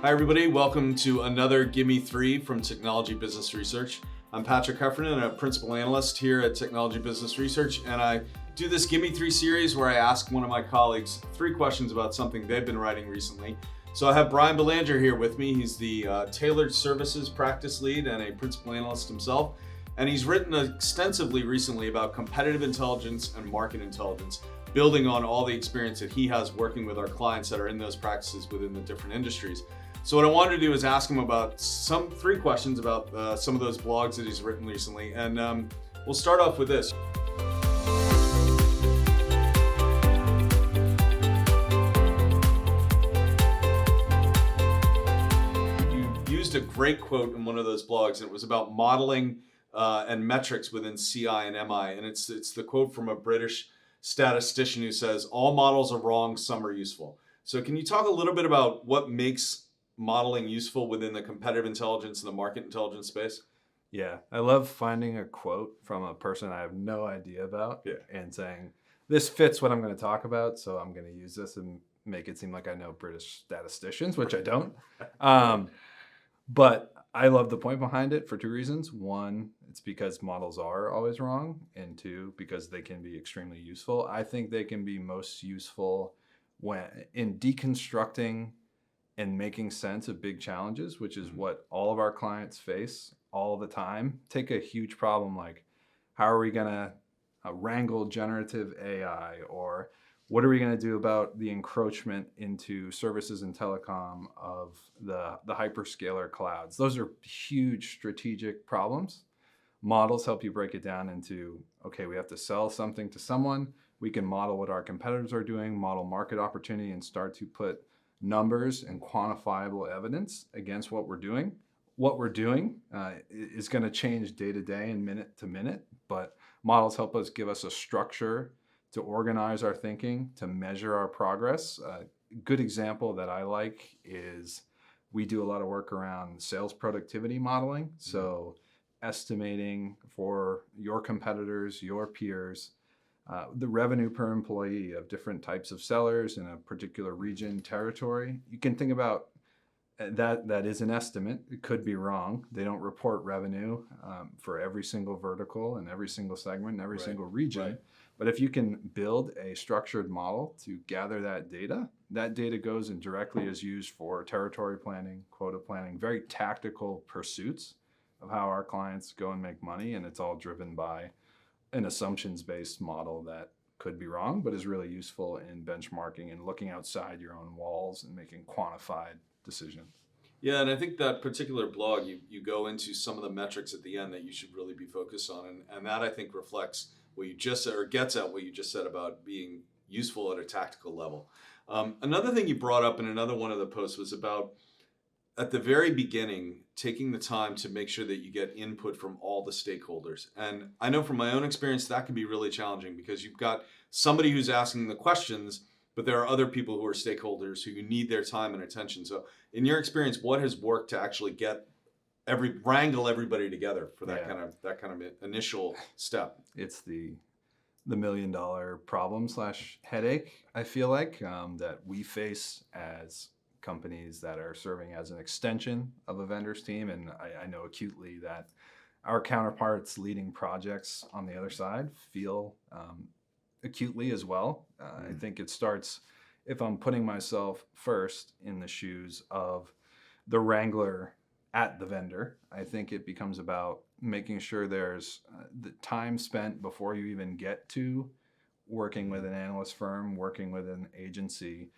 Hi, everybody. Welcome to another Gimme 3 from Technology Business Research. I'm Patrick Heffernan, a Principal Analyst here at Technology Business Research, and I do this Gimme 3 series where I ask one of my colleagues 3 questions about something they've been writing recently. So I have Bryan Belanger here with me. He's the Tailored Services Practice Lead and a Principal Analyst himself, and he's written extensively recently about competitive intelligence and market intelligence, building on all the experience that he has working with our clients that are in those practices within the different industries. So what I wanted to do is ask him about 3 questions about some of those blogs that he's written recently. And we'll start off with this. You used a great quote in one of those blogs, and it was about modeling and metrics within CI and MI. And it's the quote from a British statistician who says, "All models are wrong, some are useful." So can you talk a little bit about what makes modeling useful within the competitive intelligence and the market intelligence space? Yeah, I love finding a quote from a person I have no idea about and saying, this fits what I'm going to talk about, so I'm going to use this and make it seem like I know British statisticians, which I don't. But I love the point behind it for 2 reasons. 1, it's because models are always wrong, and 2, because they can be extremely useful. I think they can be most useful when in deconstructing and making sense of big challenges, which is what all of our clients face all the time. Take a huge problem like, how are we going to wrangle generative AI? Or what are we going to do about the encroachment into services and telecom of the hyperscaler clouds? Those are huge strategic problems. Models help you break it down into, okay, we have to sell something to someone. We can model what our competitors are doing, model market opportunity, and start to put numbers and quantifiable evidence against what we're doing. What we're doing is going to change day to day and minute to minute, but models help us give us a structure to organize our thinking, to measure our progress. A good example that I like is we do a lot of work around sales productivity modeling. So estimating for your competitors, your peers, the revenue per employee of different types of sellers in a particular region, territory. You can think about that is an estimate. It could be wrong. They don't report revenue for every single vertical and every single segment and every single region. Right. But if you can build a structured model to gather that data goes and directly is used for territory planning, quota planning, very tactical pursuits of how our clients go and make money. And it's all driven by an assumptions-based model that could be wrong, but is really useful in benchmarking and looking outside your own walls and making quantified decisions. Yeah, and I think that particular blog, you go into some of the metrics at the end that you should really be focused on, and that I think reflects what you just said, or gets at what you just said about being useful at a tactical level. Another thing you brought up in another one of the posts was about, at the very beginning, taking the time to make sure that you get input from all the stakeholders. And I know from my own experience that can be really challenging because you've got somebody who's asking the questions, but there are other people who are stakeholders who you need their time and attention. So in your experience, what has worked to actually wrangle everybody together for that kind of initial step? It's the $1 million problem / headache, I feel like, that we face as companies that are serving as an extension of a vendor's team. And I know acutely that our counterparts leading projects on the other side feel acutely as well. I think it starts, if I'm putting myself first in the shoes of the wrangler at the vendor, I think it becomes about making sure there's the time spent before you even get to working with an analyst firm, working with an agency,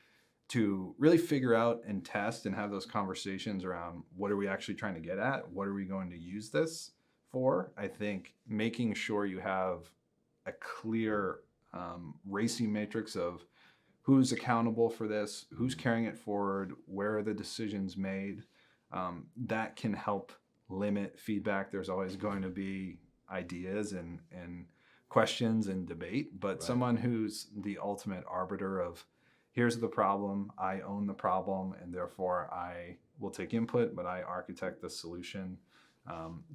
to really figure out and test and have those conversations around what are we actually trying to get at? What are we going to use this for? I think making sure you have a clear racing matrix of who's accountable for this, who's carrying it forward, where are the decisions made, that can help limit feedback. There's always going to be ideas and questions and debate, but someone who's the ultimate arbiter of, here's the problem, I own the problem, and therefore I will take input, but I architect the solution.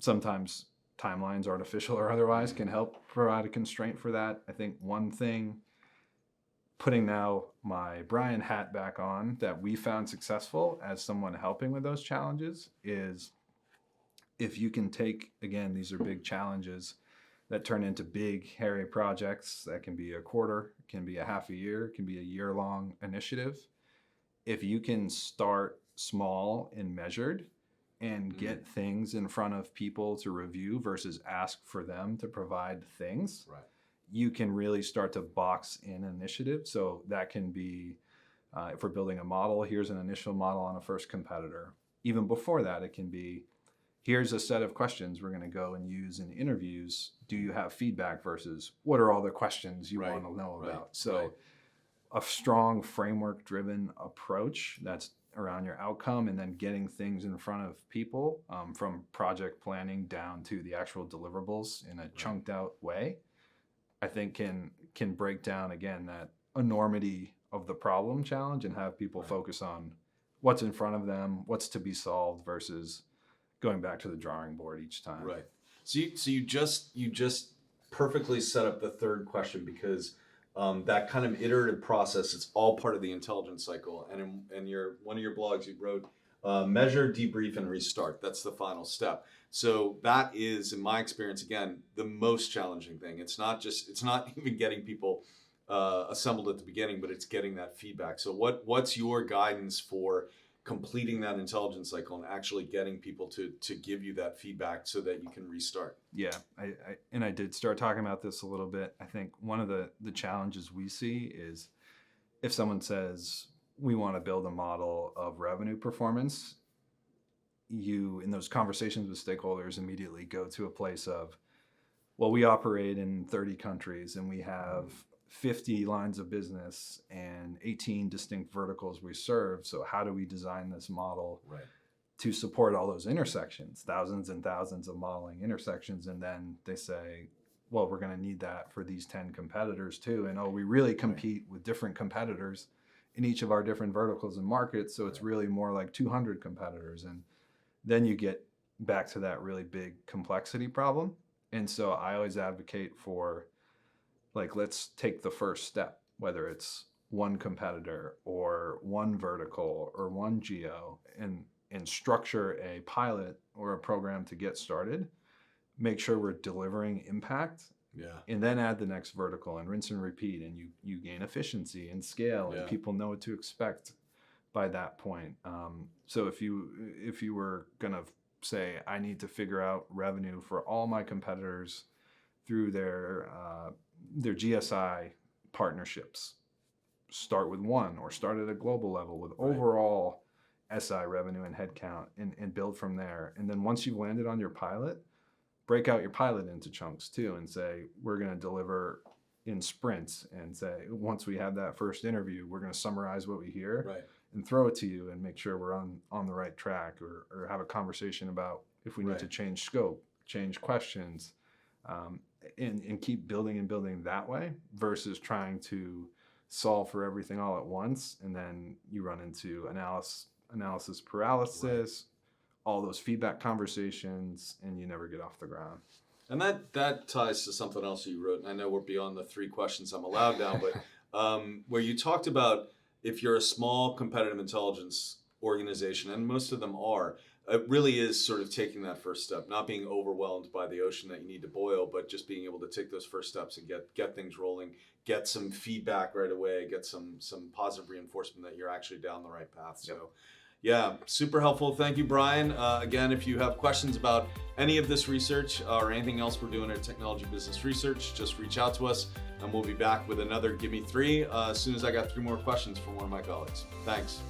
Sometimes timelines, artificial or otherwise, can help provide a constraint for that. I think one thing putting now my Bryan hat back on, that we found successful as someone helping with those challenges is, if you can take, again, these are big challenges that turn into big, hairy projects that can be a quarter, can be a half a year, can be a year-long initiative. If you can start small and measured and get things in front of people to review versus ask for them to provide things, Right. you can really start to box in initiative. So that can be, if we're building a model, here's an initial model on a first competitor. Even before that, it can be, here's a set of questions we're going to go and use in interviews. Do you have feedback versus what are all the questions you want to know about? So a strong framework-driven approach that's around your outcome, and then getting things in front of people, from project planning down to the actual deliverables in a chunked out way, I think can break down, again, that enormity of the problem challenge and have people focus on what's in front of them, what's to be solved versus going back to the drawing board each time. Right. So you just perfectly set up the third question, because that kind of iterative process, it's all part of the intelligence cycle. And in one of your blogs, you wrote, measure, debrief, and restart. That's the final step. So that is, in my experience, again, the most challenging thing. It's not even getting people assembled at the beginning, but it's getting that feedback. So what's your guidance for completing that intelligence cycle and actually getting people to give you that feedback so that you can restart? Yeah, I did start talking about this a little bit. I think one of the challenges we see is, if someone says, we want to build a model of revenue performance, you, in those conversations with stakeholders, immediately go to a place of, well, we operate in 30 countries and we have 50 lines of business and 18 distinct verticals we serve. So how do we design this model to support all those intersections, thousands and thousands of modeling intersections? And then they say, well, we're going to need that for these 10 competitors too. And we really compete with different competitors in each of our different verticals and markets. So it's really more like 200 competitors. And then you get back to that really big complexity problem. And so I always advocate for, like, let's take the first step, whether it's one competitor or one vertical or one geo, and structure a pilot or a program to get started. Make sure we're delivering impact, and then add the next vertical and rinse and repeat, and you gain efficiency and scale, and people know what to expect by that point. So if you were gonna say, I need to figure out revenue for all my competitors through their GSI partnerships, start with one, or start at a global level with overall SI revenue and headcount, and build from there. And then once you've landed on your pilot, break out your pilot into chunks too, and say, we're going to deliver in sprints, and say, once we have that first interview, we're going to summarize what we hear and throw it to you, and make sure we're on the right track, or have a conversation about if we need to change scope, change questions, and keep building and building that way, versus trying to solve for everything all at once. And then you run into analysis paralysis, all those feedback conversations, and you never get off the ground. And that ties to something else you wrote, and I know we're beyond the 3 questions I'm allowed now, but where you talked about, if you're a small competitive intelligence organization, and most of them are, it really is sort of taking that first step, not being overwhelmed by the ocean that you need to boil, but just being able to take those first steps and get things rolling, get some feedback right away, get some positive reinforcement that you're actually down the right path. So yeah, super helpful. Thank you, Bryan. Again, if you have questions about any of this research or anything else we're doing at Technology Business Research, just reach out to us, and we'll be back with another Gimme 3 as soon as I got 3 more questions from one of my colleagues. Thanks.